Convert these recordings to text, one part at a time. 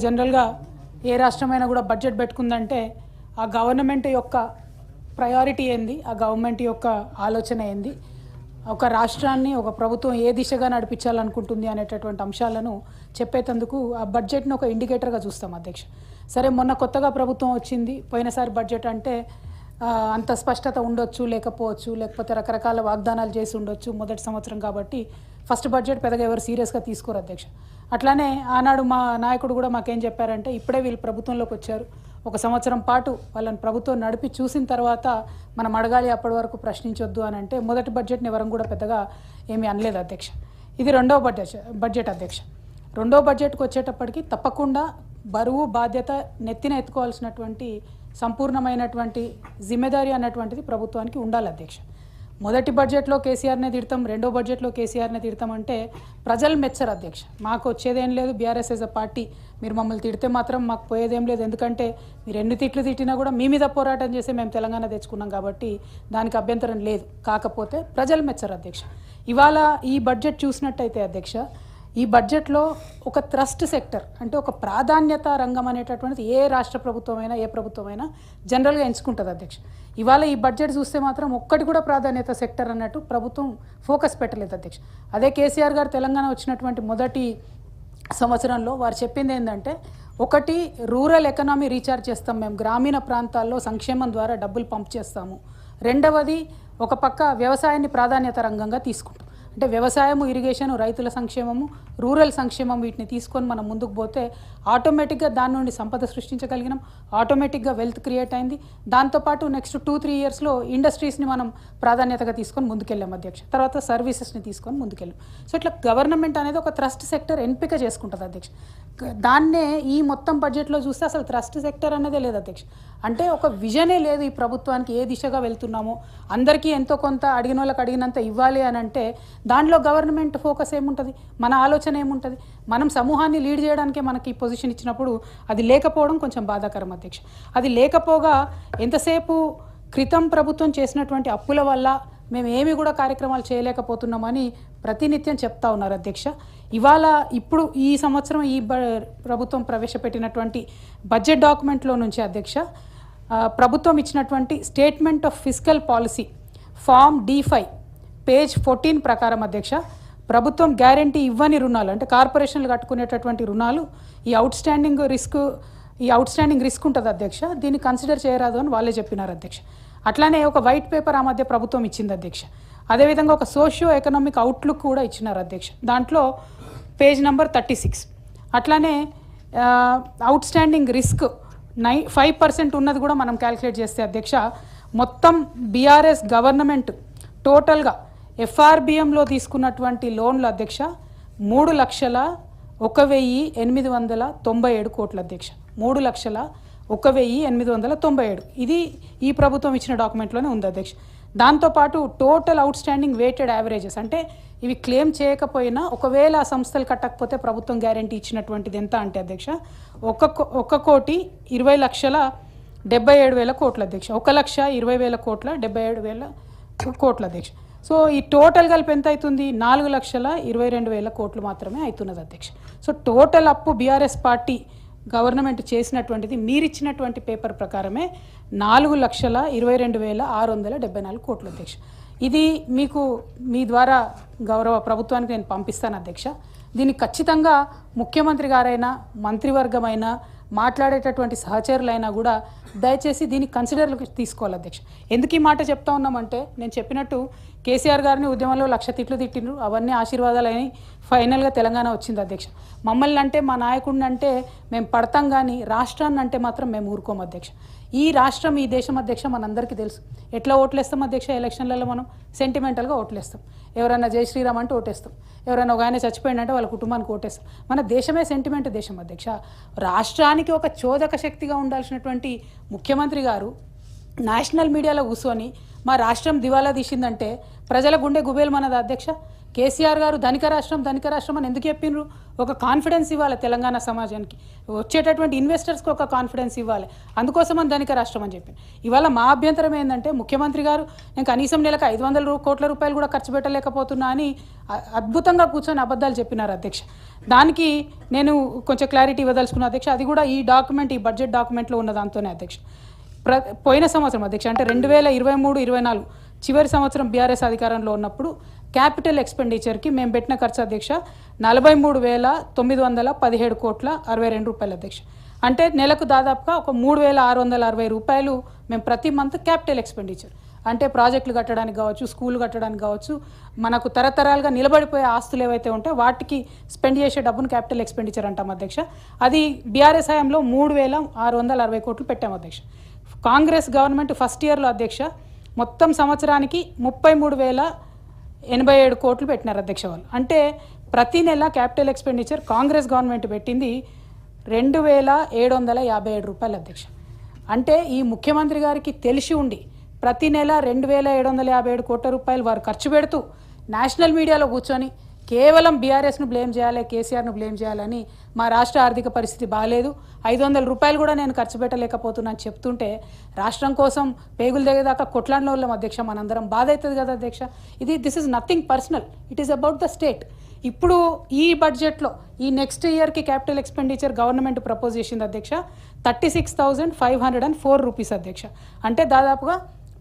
జనరల్గా ఏ రాష్ట్రమైనా కూడా బడ్జెట్ పెట్టుకుందంటే ఆ గవర్నమెంట్ యొక్క ప్రయారిటీ ఏంది, ఆ గవర్నమెంట్ యొక్క ఆలోచన ఏంది, ఒక రాష్ట్రాన్ని ఒక ప్రభుత్వం ఏ దిశగా నడిపించాలనుకుంటుంది అనేటటువంటి అంశాలను చెప్పేందుకు ఆ బడ్జెట్ను ఒక ఇండికేటర్గా చూస్తాం అధ్యక్ష. సరే, మొన్న కొత్తగా ప్రభుత్వం వచ్చింది, పోయినసారి బడ్జెట్ అంటే అంత స్పష్టత ఉండొచ్చు, లేకపోవచ్చు, లేకపోతే రకరకాల వాగ్దానాలు చేసి ఉండొచ్చు మొదటి సంవత్సరం కాబట్టి ఫస్ట్ బడ్జెట్ పెద్దగా ఎవరు సీరియస్గా తీసుకోరు అధ్యక్ష. అట్లానే ఆనాడు మా నాయకుడు కూడా మాకేం చెప్పారంటే, ఇప్పుడే వీళ్ళు ప్రభుత్వంలోకి వచ్చారు, ఒక సంవత్సరం పాటు వాళ్ళని ప్రభుత్వం నడిపి చూసిన తర్వాత మనం అడగాలి, అప్పటి వరకు ప్రశ్నించొద్దు అని అంటే మొదటి బడ్జెట్ని ఎవరం కూడా పెద్దగా ఏమీ అనలేదు అధ్యక్ష. ఇది రెండవ బడ్జెట్ అధ్యక్ష. రెండవ బడ్జెట్కి వచ్చేటప్పటికి తప్పకుండా బరువు బాధ్యత నెత్తిన ఎత్తుకోవాల్సినటువంటి సంపూర్ణమైనటువంటి జిమ్మెదారీ అన్నటువంటిది ప్రభుత్వానికి ఉండాలి అధ్యక్ష. మొదటి బడ్జెట్లో కేసీఆర్నే తిడతాం, రెండో బడ్జెట్లో కేసీఆర్నే తిడతామంటే ప్రజలు మెచ్చరు అధ్యక్ష. మాకు వచ్చేదేం లేదు, బీఆర్ఎస్ ఎస్ అ పార్టీ మీరు మమ్మల్ని తిడితే మాత్రం మాకు పోయేదేం లేదు, ఎందుకంటే మీరు ఎన్ని తిట్లు తిట్టినా కూడా మీ మీద పోరాటం చేసి మేము తెలంగాణ తెచ్చుకున్నాం కాబట్టి దానికి అభ్యంతరం లేదు. కాకపోతే ప్రజలు మెచ్చరు అధ్యక్ష. ఇవాళ ఈ బడ్జెట్ చూసినట్టయితే అధ్యక్ష, ఈ బడ్జెట్లో ఒక ట్రస్ట్ సెక్టర్ అంటే ఒక ప్రాధాన్యత రంగం అనేటటువంటిది ఏ రాష్ట్ర ప్రభుత్వమైనా ఏ ప్రభుత్వమైనా జనరల్గా ఎంచుకుంటుంది అధ్యక్ష. ఇవాళ ఈ బడ్జెట్ చూస్తే మాత్రం ఒక్కటి కూడా ప్రాధాన్యత సెక్టర్ అన్నట్టు ప్రభుత్వం ఫోకస్ పెట్టలేదు అధ్యక్ష. అదే కేసీఆర్ గారు తెలంగాణ వచ్చినటువంటి మొదటి సంవత్సరంలో వారు చెప్పింది ఏంటంటే, ఒకటి రూరల్ ఎకనామీ రీఛార్జ్ చేస్తాం, మేము గ్రామీణ ప్రాంతాల్లో సంక్షేమం ద్వారా డబ్బులు పంప్ చేస్తాము. రెండవది, ఒక పక్క వ్యవసాయాన్ని ప్రాధాన్యత రంగంగా తీసుకుంటాం, అంటే వ్యవసాయము, ఇరిగేషను, రైతుల సంక్షేమము, రూరల్ సంక్షేమం వీటిని తీసుకొని మనం ముందుకు పోతే ఆటోమేటిక్గా దాని నుండి సంపద సృష్టించగలిగినాం, ఆటోమేటిక్గా వెల్త్ క్రియేట్ అయింది. దాంతోపాటు నెక్స్ట్ 2-3 ఇయర్స్లో ఇండస్ట్రీస్ని మనం ప్రాధాన్యతగా తీసుకొని ముందుకెళ్ళాం అధ్యక్ష. తర్వాత సర్వీసెస్ని తీసుకొని ముందుకెళ్ళాం. సో ఇట్లా గవర్నమెంట్ అనేది ఒక ట్రస్ట్ సెక్టర్ ఎంపిక చేసుకుంటుంది అధ్యక్ష. దాన్నే ఈ మొత్తం బడ్జెట్లో చూస్తే అసలు ట్రస్ట్ సెక్టర్ అనేదే లేదు అధ్యక్ష. అంటే ఒక విజనే లేదు ఈ ప్రభుత్వానికి, ఏ దిశగా వెళ్తున్నామో, అందరికీ ఎంతో కొంత అడిగిన వాళ్ళకి అడిగినంత ఇవ్వాలి అని అంటే దానిలో గవర్నమెంట్ ఫోకస్ ఏముంటుంది, మన ఆలోచన ఏముంటుంది? మనం సమూహాన్ని లీడ్ చేయడానికే మనకి ఈ పొజిషన్ ఇచ్చినప్పుడు అది లేకపోవడం కొంచెం బాధాకరం అధ్యక్ష. అది లేకపోగా ఎంతసేపు క్రితం ప్రభుత్వం చేసినటువంటి అప్పుల వల్ల మేము ఏమి కూడా కార్యక్రమాలు చేయలేకపోతున్నామని ప్రతినిత్యం చెప్తా ఉన్నారు అధ్యక్ష. ఇవాళ ఇప్పుడు ఈ సంవత్సరం ఈ ప్రభుత్వం ప్రవేశపెట్టినటువంటి బడ్జెట్ డాక్యుమెంట్లో నుంచి అధ్యక్ష, ప్రభుత్వం ఇచ్చినటువంటి statement of fiscal policy form D5 page 14 ప్రకారం అధ్యక్ష, ప్రభుత్వం గ్యారంటీ ఇవ్వని రుణాలు అంటే కార్పొరేషన్లు కట్టుకునేటటువంటి రుణాలు ఈ అవుట్ స్టాండింగ్ రిస్క్ ఉంటుంది అధ్యక్ష, దీన్ని కన్సిడర్ చేయరాదు అని వాళ్ళే చెప్పినారు అధ్యక్ష. అట్లానే ఒక వైట్ పేపర్ ఆ మధ్య ప్రభుత్వం ఇచ్చింది అధ్యక్ష. అదేవిధంగా ఒక సోషియో ఎకనామిక్ అవుట్లుక్ కూడా ఇచ్చినారు అధ్యక్ష, దాంట్లో పేజ్ నెంబర్ 36. అట్లానే అవుట్ స్టాండింగ్ రిస్క్ 5% ఉన్నది కూడా మనం క్యాలిక్యులేట్ చేస్తే అధ్యక్ష, మొత్తం బీఆర్ఎస్ గవర్నమెంట్ టోటల్గా FRBMలో తీసుకున్నటువంటి లోన్లు అధ్యక్ష 3,01,897 కోట్ల అధ్యక్ష. 3,01,897. ఇది ఈ ప్రభుత్వం ఇచ్చిన డాక్యుమెంట్లోనే ఉంది అధ్యక్ష. దాంతోపాటు total outstanding weighted averages అంటే ఇవి క్లెయిమ్ చేయకపోయినా ఒకవేళ ఆ సంస్థలు కట్టకపోతే ప్రభుత్వం గ్యారంటీ ఇచ్చినటువంటిది ఎంత అంటే అధ్యక్ష 1,20,77,000 కోట్ల అధ్యక్ష. 1,20,000 కోట్ల 77,000 కోట్ల అధ్యక్ష. సో ఈ టోటల్ కలిపి ఎంత అవుతుంది? 4,22,000 కోట్లు మాత్రమే అవుతున్నది అధ్యక్ష. సో టోటల్ అప్పు బీఆర్ఎస్ పార్టీ గవర్నమెంట్ చేసినటువంటిది మీరిచ్చినటువంటి పేపర్ ప్రకారమే 4,22,674 కోట్ల అధ్యక్ష. ఇది మీకు మీ ద్వారా గౌరవ ప్రభుత్వానికి నేను పంపిస్తాను అధ్యక్ష. దీన్ని ఖచ్చితంగా ముఖ్యమంత్రి గారైనా మంత్రివర్గమైనా మాట్లాడేటటువంటి సహచరులైనా కూడా దయచేసి దీన్ని కన్సిడర్ తీసుకోవాలి అధ్యక్ష. ఎందుకు ఈ మాట చెప్తా ఉన్నామంటే, నేను చెప్పినట్టు కేసీఆర్ గారిని ఉద్యమంలో 1,00,000 తిట్లు తిట్టిండ్రు, అవన్నీ ఆశీర్వాదాలని ఫైనల్గా తెలంగాణ వచ్చింది అధ్యక్ష. మమ్మల్ని అంటే మా నాయకుడిని అంటే మేము పడతాం, కానీ రాష్ట్రాన్ని అంటే మాత్రం మేము ఊరుకోం అధ్యక్ష. ఈ రాష్ట్రం ఈ దేశం అధ్యక్ష మనందరికీ తెలుసు. ఎట్లా ఓట్లేస్తాం అధ్యక్ష? ఎలక్షన్లలో మనం సెంటిమెంటల్గా ఓట్లేస్తాం. ఎవరైనా జై శ్రీరామ్ అంటే ఓటేస్తాం, ఎవరైనా ఒక ఆయన చచ్చిపోయిందంటే వాళ్ళ కుటుంబానికి ఓటేస్తాం. మన దేశమే సెంటిమెంట్ దేశం అధ్యక్ష. రాష్ట్రానికి ఒక చోదక శక్తిగా ఉండాల్సినటువంటి ముఖ్యమంత్రి గారు నేషనల్ మీడియాలో కూర్చొని మా రాష్ట్రం దివాలా తీసిందంటే ప్రజల గుండె గుబేలు మనది అధ్యక్ష. కేసీఆర్ గారు ధనిక రాష్ట్రం అని ఎందుకు చెప్పిండ్రు? ఒక కాన్ఫిడెన్స్ ఇవ్వాలి తెలంగాణ సమాజానికి, వచ్చేటటువంటి ఇన్వెస్టర్స్కి ఒక కాన్ఫిడెన్స్ ఇవ్వాలి, అందుకోసం అని ధనిక రాష్ట్రం అని చెప్పి. ఇవాళ మా అభ్యంతరం ఏంటంటే ముఖ్యమంత్రి గారు నేను కనీసం నెలకు 500 కోట్ల రూపాయలు కూడా ఖర్చు పెట్టలేకపోతున్నా అని అద్భుతంగా కూర్చొని అబద్ధాలు చెప్పినారు అధ్యక్ష. దానికి నేను కొంచెం క్లారిటీ ఇవ్వదలుచుకున్నా అధ్యక్ష. అది కూడా ఈ బడ్జెట్ డాక్యుమెంట్లో ఉన్న దాంతోనే అధ్యక్ష. పోయిన సంవత్సరం అధ్యక్ష, అంటే 2023-24 చివరి సంవత్సరం బీఆర్ఎస్ అధికారంలో ఉన్నప్పుడు క్యాపిటల్ ఎక్స్పెండిచర్కి మేము పెట్టిన ఖర్చు అధ్యక్ష 43,917 కోట్ల 62 రూపాయలు అధ్యక్ష. అంటే నెలకు దాదాపుగా ఒక 3,660 రూపాయలు మేము ప్రతి మంత్ క్యాపిటల్ ఎక్స్పెండిచర్, అంటే ప్రాజెక్టులు కట్టడానికి కావచ్చు, స్కూల్ కట్టడానికి కావచ్చు, మనకు తరతరాలుగా నిలబడిపోయే ఆస్తులు ఏవైతే ఉంటాయో వాటికి స్పెండ్ చేసే డబ్బును క్యాపిటల్ ఎక్స్పెండిచర్ అంటాం అధ్యక్ష. అది బీఆర్ఎస్ హయాంలో 3,660 కోట్లు పెట్టాం అధ్యక్ష. కాంగ్రెస్ గవర్నమెంట్ ఫస్ట్ ఇయర్లో అధ్యక్ష మొత్తం సంవత్సరానికి 33,087 కోట్లు పెట్టినారు అధ్యక్ష వాళ్ళు. అంటే ప్రతి నెల క్యాపిటల్ ఎక్స్పెండిచర్ కాంగ్రెస్ గవర్నమెంట్ పెట్టింది 2,757 రూపాయలు అధ్యక్ష. అంటే ఈ ముఖ్యమంత్రి గారికి తెలిసి ఉండి ప్రతి నెల 2,757 కోట్ల రూపాయలు వారు ఖర్చు పెడుతూ నేషనల్ మీడియాలో కూర్చొని కేవలం బీఆర్ఎస్ను బ్లేమ్ చేయాలి, కేసీఆర్ను బ్లేమ్ చేయాలని, మా రాష్ట్ర ఆర్థిక పరిస్థితి బాగాలేదు, 500 రూపాయలు కూడా నేను ఖర్చు పెట్టలేకపోతున్నా అని చెప్తుంటే రాష్ట్రం కోసం పేగులు దిగేదాకా కొట్లాడిన వాళ్ళం అధ్యక్ష. మనందరం బాధ అవుతుంది కదా అధ్యక్ష. This is nothing personal, it is about the state. ఇప్పుడు ఈ బడ్జెట్లో ఈ నెక్స్ట్ ఇయర్కి క్యాపిటల్ ఎక్స్పెండిచర్ గవర్నమెంట్ ప్రపోజ్ చేసింది అధ్యక్ష 36,504 రూపీస్ అధ్యక్ష. అంటే దాదాపుగా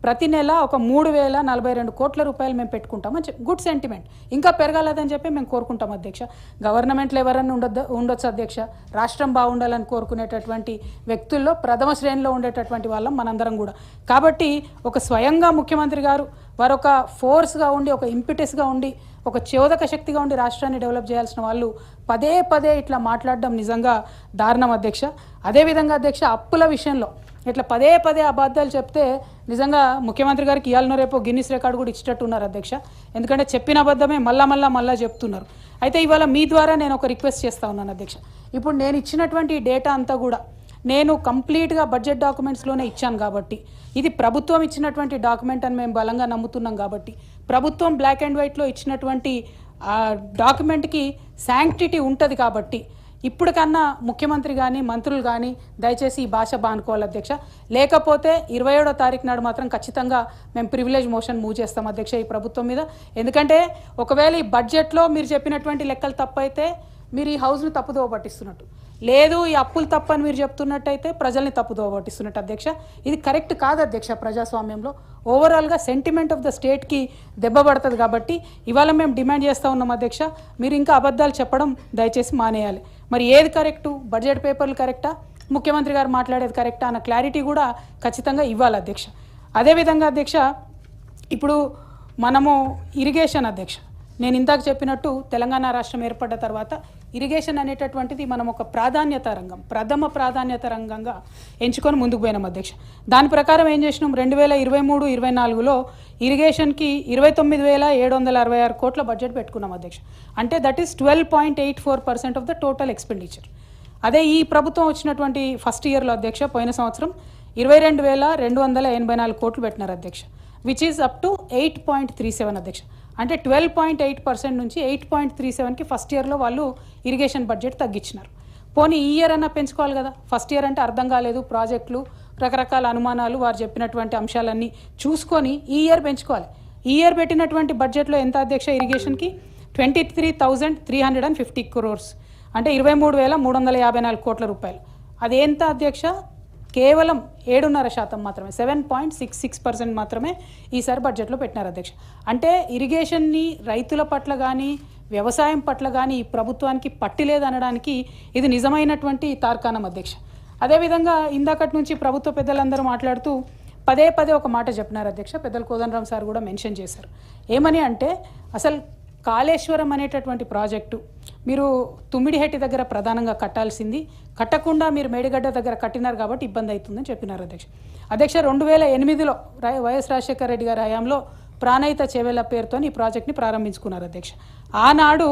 ప్రతి నెల ఒక 3,042 కోట్ల రూపాయలు మేము పెట్టుకుంటామని చెప్పి గుడ్ సెంటిమెంట్. ఇంకా పెరగాలని చెప్పి మేము కోరుకుంటాం అధ్యక్ష. గవర్నమెంట్లో ఎవరన్నా ఉండొచ్చు అధ్యక్ష. రాష్ట్రం బాగుండాలని కోరుకునేటటువంటి వ్యక్తుల్లో ప్రథమ శ్రేణిలో ఉండేటటువంటి వాళ్ళం మనందరం కూడా. కాబట్టి ఒక స్వయంగా ముఖ్యమంత్రి గారు వారు ఒక ఫోర్స్గా ఉండి, ఒక ఇంపిటెస్గా ఉండి, ఒక చోదక శక్తిగా ఉండి రాష్ట్రాన్ని డెవలప్ చేయాల్సిన వాళ్ళు పదే పదే ఇట్లా మాట్లాడడం నిజంగా దారుణం అధ్యక్ష. అదేవిధంగా అధ్యక్ష అప్పుల విషయంలో ఇట్లా పదే పదే అబద్ధాలు చెప్తే నిజంగా ముఖ్యమంత్రి గారికి ఇవాళ రేపు గిన్నిస్ రికార్డు కూడా ఇచ్చినట్టు ఉన్నారు అధ్యక్ష. ఎందుకంటే చెప్పిన అబద్ధమే మళ్ళా చెప్తున్నారు. అయితే ఇవాళ మీ ద్వారా నేను ఒక రిక్వెస్ట్ చేస్తూ ఉన్నాను అధ్యక్ష. ఇప్పుడు నేను ఇచ్చినటువంటి డేటా అంతా కూడా నేను కంప్లీట్గా బడ్జెట్ డాక్యుమెంట్స్లోనే ఇచ్చాను కాబట్టి, ఇది ప్రభుత్వం ఇచ్చినటువంటి డాక్యుమెంట్ అని మేము బలంగా నమ్ముతున్నాం కాబట్టి, ప్రభుత్వం బ్లాక్ అండ్ వైట్లో ఇచ్చినటువంటి డాక్యుమెంట్కి శాంక్టిటీ ఉంటుంది కాబట్టి ఇప్పటికన్నా ముఖ్యమంత్రి కానీ మంత్రులు కానీ దయచేసి ఈ భాష బానుకోవాలి అధ్యక్ష. లేకపోతే 27వ తారీఖు నాడు మాత్రం ఖచ్చితంగా మేము ప్రివిలేజ్ మోషన్ మూవ్ చేస్తాం అధ్యక్ష ఈ ప్రభుత్వం మీద. ఎందుకంటే ఒకవేళ ఈ బడ్జెట్లో మీరు చెప్పినటువంటి లెక్కలు తప్పైతే మీరు ఈ హౌస్ను తప్పుదోవ పట్టిస్తున్నట్టు, లేదు ఈ అప్పులు తప్పని మీరు చెప్తున్నట్టయితే ప్రజల్ని తప్పుదోవ పట్టిస్తున్నట్టు అధ్యక్ష. ఇది కరెక్ట్ కాదు అధ్యక్ష. ప్రజాస్వామ్యంలో ఓవరాల్గా సెంటిమెంట్ ఆఫ్ ద స్టేట్కి దెబ్బ పడుతుంది. కాబట్టి ఇవాళ మేము డిమాండ్ చేస్తూ ఉన్నాం అధ్యక్ష, మీరు ఇంకా అబద్ధాలు చెప్పడం దయచేసి మానేయాలి. మరి ఏది కరెక్టు, బడ్జెట్ పేపర్లు కరెక్టా, ముఖ్యమంత్రి గారు మాట్లాడేది కరెక్టా అన్న క్లారిటీ కూడా ఖచ్చితంగా ఇవ్వాలి అధ్యక్ష. అదేవిధంగా అధ్యక్ష ఇప్పుడు మనము ఇరిగేషన్ అధ్యక్ష, నేను ఇందాక చెప్పినట్టు తెలంగాణ రాష్ట్రం ఏర్పడ్డ తర్వాత ఇరిగేషన్ అనేటటువంటిది మనం ఒక ప్రథమ ప్రాధాన్యత రంగంగా ఎంచుకొని ముందుకు పోయినాం అధ్యక్ష. దాని ప్రకారం ఏం చేసినాం, 2023-24లో ఇరిగేషన్కి 29,766 కోట్ల బడ్జెట్ పెట్టుకున్నాం అధ్యక్ష. అంటే that is 12.84% of the total expenditure. అదే ఈ ప్రభుత్వం వచ్చినటువంటి ఫస్ట్ ఇయర్లో అధ్యక్ష పోయిన సంవత్సరం 22,284 కోట్లు పెట్టినారు అధ్యక్ష, విచ్ ఈజ్ అప్ టు 8.37 అధ్యక్ష. అంటే 12.8% నుంచి 8.37కి ఫస్ట్ ఇయర్లో వాళ్ళు ఇరిగేషన్ బడ్జెట్ తగ్గించినారు. పోనీ ఈ ఇయర్ అన్నా పెంచుకోవాలి కదా. ఫస్ట్ ఇయర్ అంటే అర్థం కాలేదు, ప్రాజెక్టులు, రకరకాల అనుమానాలు, వారు చెప్పినటువంటి అంశాలన్నీ చూసుకొని ఈ ఇయర్ పెంచుకోవాలి. ఈ ఇయర్ పెట్టినటువంటి బడ్జెట్లో ఎంత అధ్యక్ష ఇరిగేషన్కి 23,350 crores, అంటే 23,354 కోట్ల రూపాయలు. అదేంత అధ్యక్ష, కేవలం 7.5% మాత్రమే, 7.66% మాత్రమే ఈసారి బడ్జెట్లో పెట్టినారు అధ్యక్ష. అంటే ఇరిగేషన్ని రైతుల పట్ల కానీ వ్యవసాయం పట్ల కానీ ఈ ప్రభుత్వానికి పట్టిలేదు అనడానికి ఇది నిజమైనటువంటి తార్కాణం అధ్యక్ష. అదేవిధంగా ఇందాకటి నుంచి ప్రభుత్వ పెద్దలందరూ మాట్లాడుతూ పదే ఒక మాట చెప్పినారు అధ్యక్ష. పెద్దలు కోదండరాం సార్ కూడా మెన్షన్ చేశారు. ఏమని అంటే అసలు కాళేశ్వరం అనేటటువంటి ప్రాజెక్టు మీరు తుమ్మిడిహెట్టి దగ్గర ప్రధానంగా కట్టాల్సింది, కట్టకుండా మీరు మేడిగడ్డ దగ్గర కట్టినారు కాబట్టి ఇబ్బంది అవుతుందని చెప్పినారు అధ్యక్ష. 2008లో వైఎస్ రాజశేఖర రెడ్డి గారి హయాంలో ప్రాణహిత చేవేళ్ల పేరుతో ఈ ప్రాజెక్ట్ని ప్రారంభించుకున్నారు అధ్యక్ష. ఆనాడు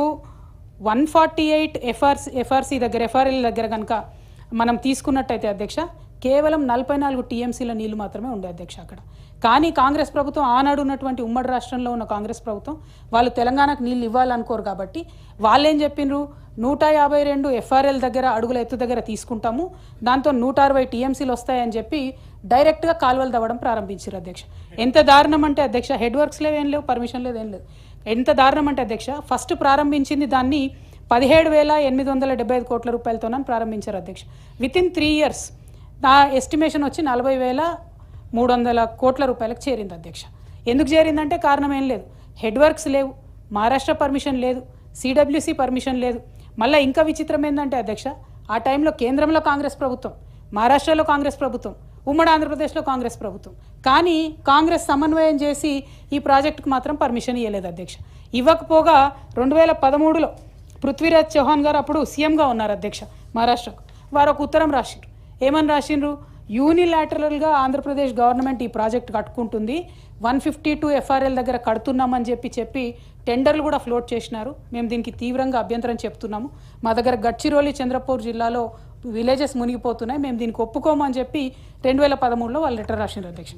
148 ఎఫ్ఆర్ఎల్ దగ్గర కనుక మనం తీసుకున్నట్టయితే అధ్యక్ష కేవలం 44 టీఎంసీల నీళ్లు మాత్రమే ఉండే అధ్యక్ష అక్కడ. కానీ కాంగ్రెస్ ప్రభుత్వం ఆనాడు ఉన్నటువంటి ఉమ్మడి రాష్ట్రంలో ఉన్న కాంగ్రెస్ ప్రభుత్వం వాళ్ళు తెలంగాణకు నీళ్ళు ఇవ్వాలనుకోరు కాబట్టి వాళ్ళు ఏం చెప్పిండ్రు, 152 ఎఫ్ఆర్ఎల్ దగ్గర అడుగుల ఎత్తు దగ్గర తీసుకుంటాము, దాంతో 160 టీఎంసీలు వస్తాయని చెప్పి డైరెక్ట్గా కాలువలు తవ్వడం ప్రారంభించారు అధ్యక్ష. ఎంత దారుణం అంటే అధ్యక్ష, హెడ్ వర్క్స్ లేవు, ఏం లేవు, పర్మిషన్ లేదు, ఏం లేదు. ఎంత దారుణం అంటే అధ్యక్ష, ఫస్ట్ ప్రారంభించింది దాన్ని 17,875 కోట్ల రూపాయలతోనని ప్రారంభించారు అధ్యక్ష. వితిన్ 3 years నా ఎస్టిమేషన్ వచ్చి 40,300 కోట్ల రూపాయలకు చేరింది అధ్యక్ష. ఎందుకు చేరిందంటే కారణం ఏం లేదు, హెడ్ వర్క్స్ లేవు, మహారాష్ట్ర పర్మిషన్ లేదు, సిడబ్ల్యూసి పర్మిషన్ లేదు. మళ్ళీ ఇంకా విచిత్రం ఏంటంటే అధ్యక్ష, ఆ టైంలో కేంద్రంలో కాంగ్రెస్ ప్రభుత్వం, మహారాష్ట్రలో కాంగ్రెస్ ప్రభుత్వం, ఉమ్మడి ఆంధ్రప్రదేశ్లో కాంగ్రెస్ ప్రభుత్వం, కానీ కాంగ్రెస్ సమన్వయం చేసి ఈ ప్రాజెక్టుకు మాత్రం పర్మిషన్ ఇవ్వలేదు అధ్యక్ష. ఇవ్వకపోగా 2013లో పృథ్వీరాజ్ చౌహాన్ గారు అప్పుడు సీఎంగా ఉన్నారు అధ్యక్ష మహారాష్ట్రకు. వారు ఒక ఉత్తరం రాసిండ్రు. ఏమని రాసిండ్రు, యూనిలాటరల్గా ఆంధ్రప్రదేశ్ గవర్నమెంట్ ఈ ప్రాజెక్ట్ కట్టుకుంటుంది, 152 ఎఫ్ఆర్ఎల్ దగ్గర కడుతున్నామని చెప్పి టెండర్లు కూడా ఫ్లోట్ చేసినారు. మేము దీనికి తీవ్రంగా అభ్యంతరం చెప్తున్నాము. మా దగ్గర గడ్చిరోలి, చంద్రపూర్ జిల్లాలో విలేజెస్ మునిగిపోతున్నాయి, మేము దీనికి ఒప్పుకోమని చెప్పి 2013లో వాళ్ళు లెటర్ రాసిండ్రు అధ్యక్ష.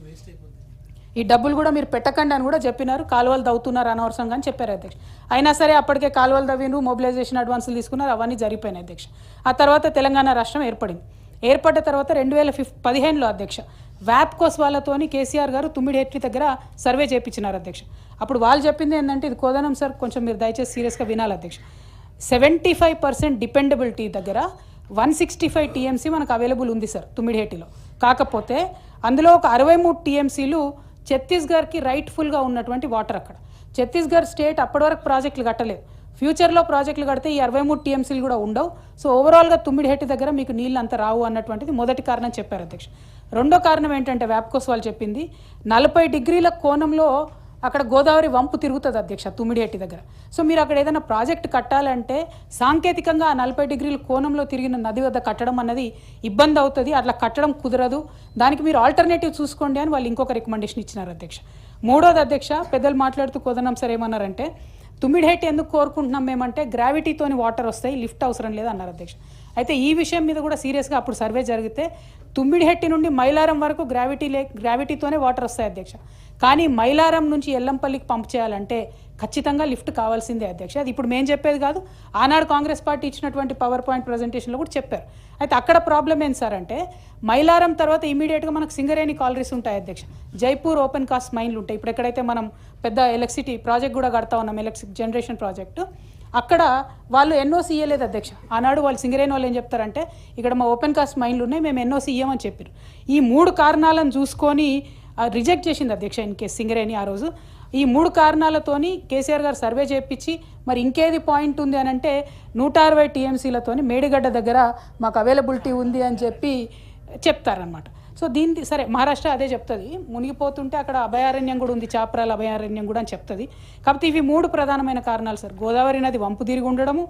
ఈ డబ్బులు కూడా మీరు పెట్టకండి అని కూడా చెప్పినారు, కాలువలు తవ్వుతున్నారు అనవసరంగా అని చెప్పారు అధ్యక్ష. అయినా సరే అప్పటికే కాలువలు తవ్విండ్రు, మొబిలైజేషన్ అడ్వాన్సులు తీసుకున్నారు, అవన్నీ జరిగిపోయినాయి అధ్యక్ష. ఆ తర్వాత తెలంగాణ రాష్ట్రం ఏర్పడింది. ఏర్పడ్డ తర్వాత 2015లో అధ్యక్ష వ్యాప్కోస్ వాళ్ళతోని కేసీఆర్ గారు తుమ్మిడిహెట్టి దగ్గర సర్వే చేయించినారు అధ్యక్ష. అప్పుడు వాళ్ళు చెప్పింది ఏంటంటే, ఇది కోదనం సార్ కొంచెం మీరు దయచేసి సీరియస్గా వినాలి అధ్యక్ష, 75% డిపెండబిలిటీ దగ్గర 165 టీఎంసీ మనకు అవైలబుల్ ఉంది సార్ తుమ్మిడిహెట్టిలో. కాకపోతే అందులో ఒక 63 టీఎంసీలు ఛత్తీస్గఢ్కి రైట్ఫుల్గా ఉన్నటువంటి వాటర్. అక్కడ ఛత్తీస్గఢ్ స్టేట్ అప్పటి వరకు ప్రాజెక్టులు కట్టలేదు, ఫ్యూచర్లో ప్రాజెక్టులు కడితే ఈ 63 టీఎంసీలు కూడా ఉండవు. సో ఓవరాల్గా తుమ్మిడిహెట్టి దగ్గర మీకు నీళ్ళు అంత రావు అన్నటువంటిది మొదటి కారణం చెప్పారు అధ్యక్ష. రెండో కారణం ఏంటంటే వ్యాప్కోస్ వాళ్ళు చెప్పింది, 40 డిగ్రీల కోణంలో అక్కడ గోదావరి వంపు తిరుగుతుంది అధ్యక్ష తుమ్మిడిహెట్టి దగ్గర. సో మీరు అక్కడ ఏదైనా ప్రాజెక్ట్ కట్టాలంటే సాంకేతికంగా ఆ 40 డిగ్రీల కోణంలో తిరిగిన నది వద్ద కట్టడం అన్నది ఇబ్బంది అవుతుంది, అట్లా కట్టడం కుదరదు, దానికి మీరు ఆల్టర్నేటివ్ చూసుకోండి అని వాళ్ళు ఇంకొక రికమెండేషన్ ఇచ్చినారు అధ్యక్ష. మూడోది అధ్యక్ష, పెద్దలు మాట్లాడుతూ కోదనం సార్ ఏమన్నారంటే, తుమ్మిడిహెట్టి ఎందుకు కోరుకుంటున్నాం మేమంటే గ్రావిటీతోని వాటర్ వస్తాయి, లిఫ్ట్ అవసరం లేదు అన్నారు అధ్యక్ష. అయితే ఈ విషయం మీద కూడా సీరియస్గా అప్పుడు సర్వే జరిగితే తుమ్మిడిహెట్టి నుండి మైలారం వరకు గ్రావిటీతోనే వాటర్ వస్తాయి అధ్యక్ష. కానీ మైలారం నుంచి ఎల్లంపల్లికి పంప్ చేయాలంటే ఖచ్చితంగా లిఫ్ట్ కావాల్సిందే అధ్యక్ష. అది ఇప్పుడు మేము చెప్పేది కాదు, ఆనాడు కాంగ్రెస్ పార్టీ ఇచ్చినటువంటి పవర్ పాయింట్ ప్రజెంటేషన్లో కూడా చెప్పారు. అయితే అక్కడ ప్రాబ్లం ఏంటి సార్ అంటే, మైలారం తర్వాత ఇమీడియట్గా మనకు సింగరేణి కాలరీస్ ఉంటాయి అధ్యక్ష, జైపూర్ ఓపెన్ కాస్ట్ మైన్లు ఉంటాయి. ఇప్పుడు ఎక్కడైతే మనం పెద్ద ఎలక్ట్రిసిటీ ప్రాజెక్ట్ కూడా కడతా ఉన్నాం, ఎలక్ట్రిక్ జనరేషన్ ప్రాజెక్టు, అక్కడ వాళ్ళు ఎన్ఓసి ఇవ్వలేదు అధ్యక్ష. ఆనాడు వాళ్ళు సింగరేణి వాళ్ళు ఏం చెప్తారంటే, ఇక్కడ మా ఓపెన్ కాస్ట్ మైన్లు ఉన్నాయి, మేము ఎన్ఓసి ఇవ్వమని చెప్పారు. ఈ 3 కారణాలను చూసుకొని రిజెక్ట్ చేసింది అధ్యక్ష ఇన్ కేసు సింగరేణి ఆ రోజు. ఈ 3 కారణాలతోని కేసీఆర్ గారు సర్వే చేయించి మరి ఇంకేది పాయింట్ ఉంది అని అంటే 160 టీఎంసీలతోని మేడిగడ్డ దగ్గర మాకు అవైలబిలిటీ ఉంది అని చెప్పి చెప్తారనమాట. సో దీన్ని సరే మహారాష్ట్ర అదే చెప్తుంది, మునిగిపోతుంటే అక్కడ అభయారణ్యం కూడా ఉంది, చాప్రాల అభయారణ్యం కూడా అని చెప్తుంది. కాబట్టి ఇవి 3 ప్రధానమైన కారణాలు సార్. గోదావరి నది వంపు తిరిగి ఉండడము,